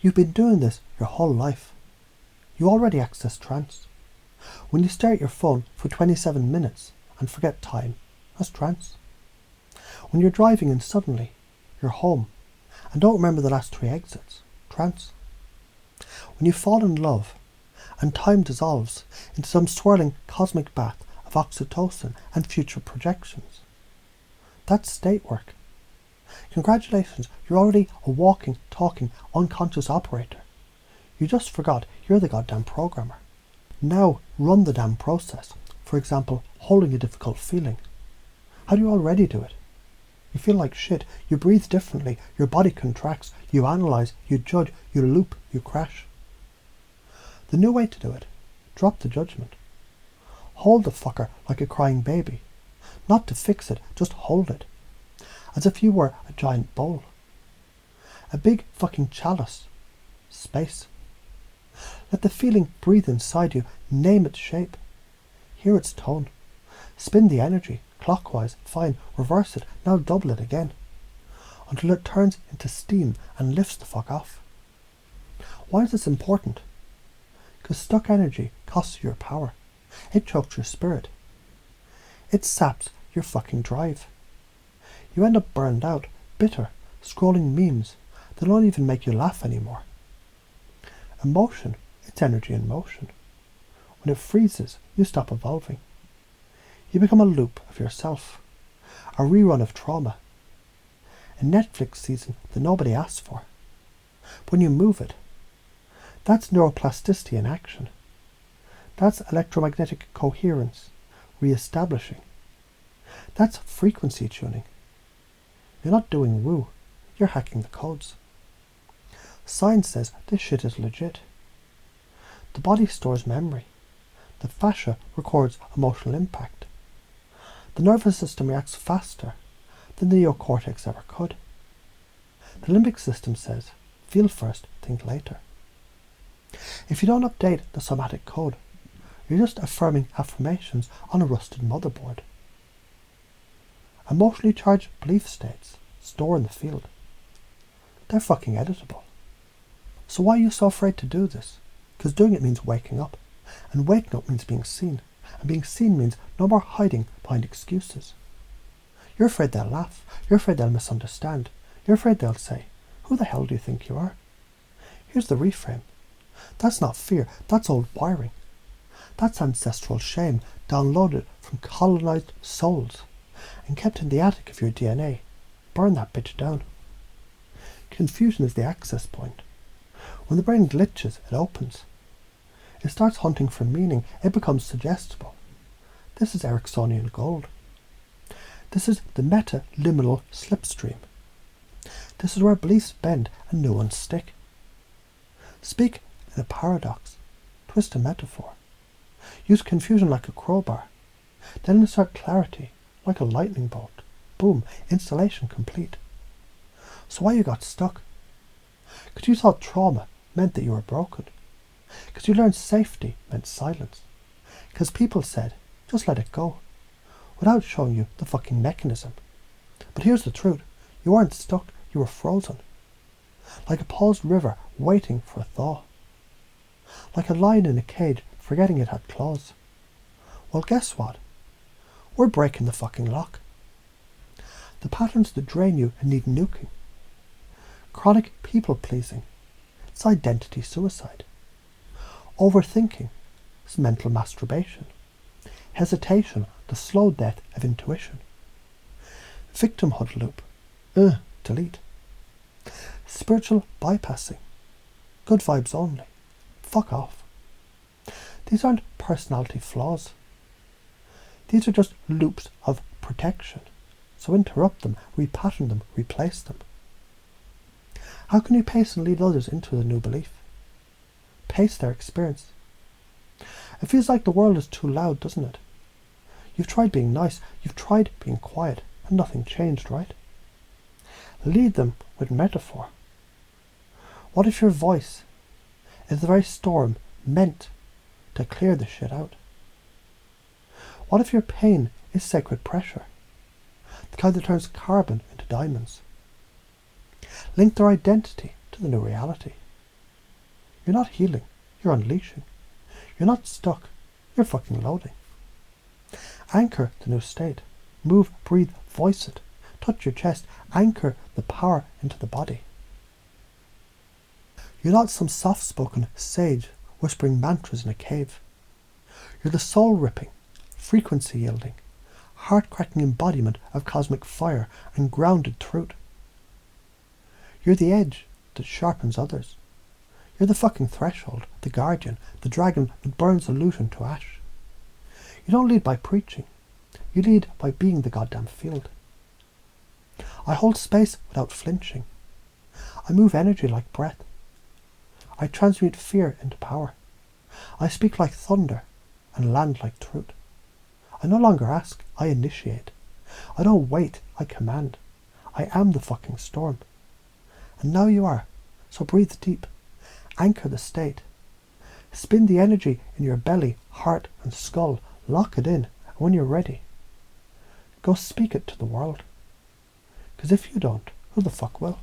You've been doing this your whole life. You already access trance. When you stare at your phone for 27 minutes and forget time, that's trance. When you're driving and suddenly you're home and don't remember the last 3 exits, trance. When you fall in love and time dissolves into some swirling cosmic bath of oxytocin and future projections, that's state work. Congratulations, you're already a walking, talking, unconscious operator. You just forgot you're the goddamn programmer. Now run the damn process. For example, holding a difficult feeling. How do you already do it? You feel like shit, you breathe differently, your body contracts, you analyse, you judge, you loop, you crash. The new way to do it, drop the judgment. Hold the fucker like a crying baby. Not to fix it, just hold it. As if you were a giant bowl. A big fucking chalice. Space. Let the feeling breathe inside you, name its shape. Hear its tone. Spin the energy, clockwise, fine, reverse it, now double it again. Until it turns into steam and lifts the fuck off. Why is this important? Because stuck energy costs you your power. It chokes your spirit. It saps your fucking drive. You end up burned out, bitter, scrolling memes that don't even make you laugh anymore. Emotion, it's energy in motion. When it freezes, you stop evolving. You become a loop of yourself, a rerun of trauma, a Netflix season that nobody asked for. When you move it, that's neuroplasticity in action. That's electromagnetic coherence, re-establishing. That's frequency tuning. You're not doing woo, you're hacking the codes. Science says this shit is legit. The body stores memory. The fascia records emotional impact. The nervous system reacts faster than the neocortex ever could. The limbic system says, feel first, think later. If you don't update the somatic code, you're just affirming affirmations on a rusted motherboard. Emotionally charged belief states store in the field. They're fucking editable. So why are you so afraid to do this? Because doing it means waking up. And waking up means being seen. And being seen means no more hiding behind excuses. You're afraid they'll laugh. You're afraid they'll misunderstand. You're afraid they'll say, who the hell do you think you are? Here's the reframe. That's not fear. That's old wiring. That's ancestral shame downloaded from colonized souls and kept in the attic of your DNA. Burn that bitch down. Confusion is the access point. When the brain glitches, it opens. It starts hunting for meaning. It becomes suggestible. This is Ericksonian gold. This is the meta-liminal slipstream. This is where beliefs bend and new ones stick. Speak in a paradox. Twist a metaphor. Use confusion like a crowbar. Then insert clarity like a lightning bolt. Boom, installation complete. So why you got stuck? Because you thought trauma meant that you were broken. Because you learned safety meant silence. Because people said, just let it go, without showing you the fucking mechanism. But here's the truth. You weren't stuck, you were frozen. Like a paused river waiting for a thaw. Like a lion in a cage forgetting it had claws. Well, guess what? We're breaking the fucking lock. The patterns that drain you and need nuking. Chronic people-pleasing. It's identity suicide. Overthinking is mental masturbation. Hesitation, the slow death of intuition. Victimhood loop. Delete. Spiritual bypassing. Good vibes only. Fuck off. These aren't personality flaws. These are just loops of protection. So interrupt them, repattern them, replace them. How can you pace and lead others into the new belief? Pace their experience. It feels like the world is too loud, doesn't it? You've tried being nice, you've tried being quiet, and nothing changed, right? Lead them with metaphor. What if your voice is the very storm meant to clear the shit out? What if your pain is sacred pressure, the kind that turns carbon into diamonds? Link their identity to the new reality. You're not healing, you're unleashing. You're not stuck, you're fucking loading. Anchor the new state. Move, breathe, voice it. Touch your chest. Anchor the power into the body. You're not some soft-spoken sage whispering mantras in a cave. You're the soul-ripping, frequency-yielding, heart-cracking embodiment of cosmic fire and grounded truth. You're the edge that sharpens others. You're the fucking threshold, the guardian, the dragon that burns illusion to ash. You don't lead by preaching. You lead by being the goddamn field. I hold space without flinching. I move energy like breath. I transmute fear into power. I speak like thunder and land like truth. I no longer ask, I initiate. I don't wait, I command. I am the fucking storm. And now you are, so breathe deep. Anchor the state. Spin the energy in your belly, heart and skull. Lock it in, and when you're ready, go speak it to the world. Because if you don't, who the fuck will?